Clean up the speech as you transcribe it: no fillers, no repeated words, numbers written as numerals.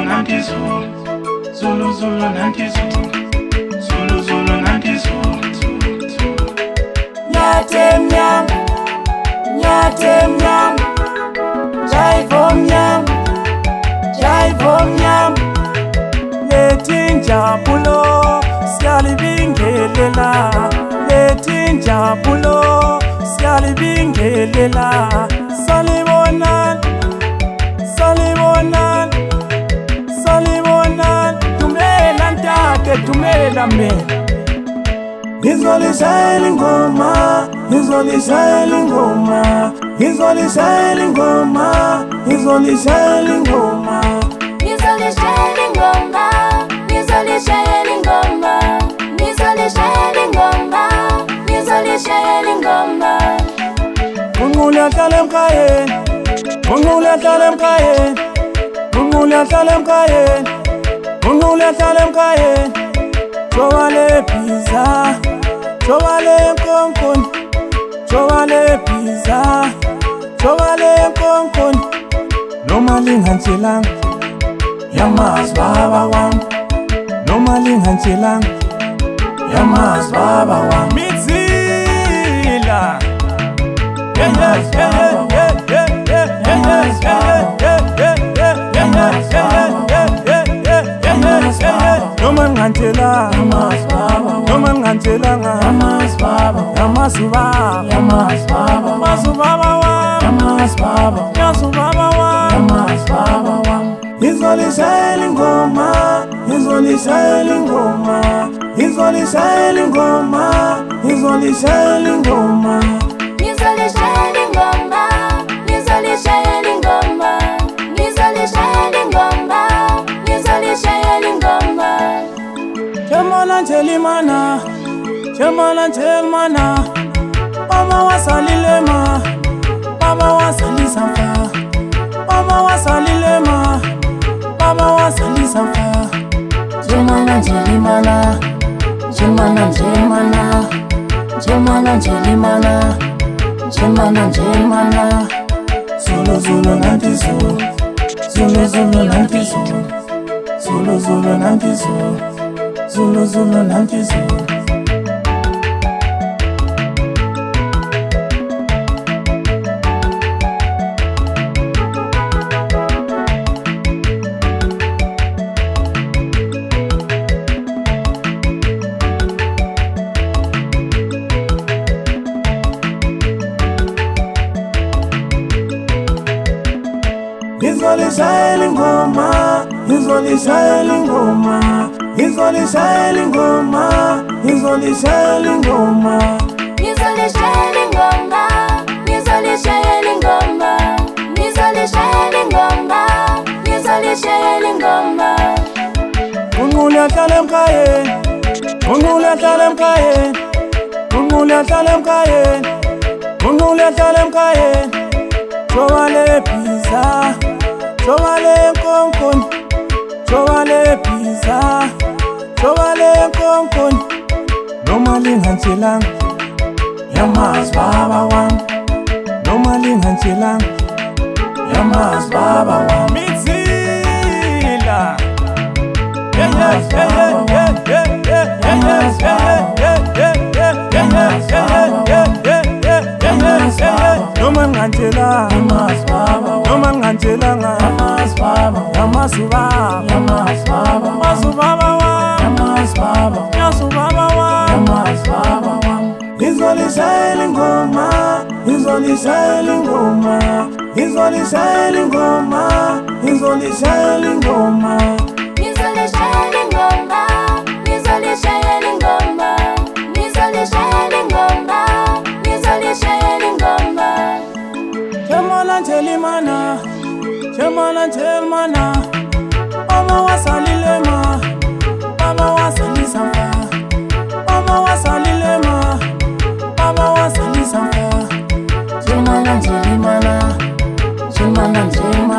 nanti Zulu, Zulu Zulu nanti Zulu, Zulu Zulu nanti Zulu, Zulu Zulu. Nyate mnyam, nyate mnyam, jaivo mnyam, jaivo mnyam. Lethi injabulo siyalibingelela, lethi injabulo siyalibingelela. Salibonani, salibonani, salibonani. Dumela ntate, dumela mmele. Ngizolishayela ingoma, ngizolishayela ingoma, ngizolishayela ingoma, ngizolishayela ingoma. Ngizolishayela ingoma, ngizolishayela ingoma, ngizolishayela ingoma, ngizolishayela ingoma. Ungule hlala emkhayeni, ungule hlala emkhayeni, ungule hlala emkhayeni, ungule hlala emkhayeni. Jowale pizza, jowale nkonkoni, jowale pizza, jowale nkonkoni. Noma lingantshelanga yamazi baba wami, noma lingantshelanga yamazi baba wami. Mizila, yeah yeah yeah yeah yeah yeah yeah yeah yeah. Noma lingantshelanga yamazi baba, noma lingantshelanga yamazi baba, yamazi baba, yamazi baba, yamazi baba wami, yamazi baba, yamazi baba wami, yamazi baba wami. Ngizolishayela ingoma, ngizolishayela ingoma, ngizolishayela ingoma, ngizolishayela ingoma. Ngizolishayela ingoma, ngizolishayela ingoma, ngizolishayela ingoma, ngizolishayela ingoma. Jemala njelimana, jemala njelimana. Mama wasalilema, mama wasalisamfa, mama wasalilema, mama wasalisamfa. Jemala njelimana, jemala njelimana, jemala njelimana, jemala njelimana. Zulu Zulu nanti Zulu, Zulu Zulu nanti Zulu, Zulu Zulu nanti Zulu, Zulu Zulu nanti Zulu. Ngizolishayela ingoma, ngizolishayela ingoma, ngizolishayela ingoma, ngizolishayela ingoma. Ngizolishayela ingoma, ngizolishayela ingoma, ngizolishayela ingoma, ngizolishayela ingoma. Ungule hlala emkhayeni, ungule hlala emkhayeni, ungule hlala emkhayeni, ungule hlala emkhayeni. Jowale pizza, jowale nkonkoni, jowale pizza, jowale nkonkoni. Noma lingantshelanga yamazi baba wami, noma lingantshelanga yamazi baba wami. Mizila, yeah yeah yeah yeah yeah yeah yeah yeah yeah. Noma lingantshelanga yamazi baba, noma lingantshelanga yamazi baba, yamazi baba, yamazi baba, yamazi baba wami, yamazi baba, yamazi baba wami, yamazi baba wami. Ngizolishayela ingoma, ngizolishayela ingoma, ngizolishayela ingoma, ngizolishayela ingoma. Ngizolishayela ingoma, ngizolishayela ingoma, ngizolishayela ingoma, ngizolishayela ingoma. Jemala njelimana, jemala njelimana. Mama wasalilema, mama wasalisamfa, mama wasalilema, mama wasalisamfa. Jemala njelimana, jemala njelimana.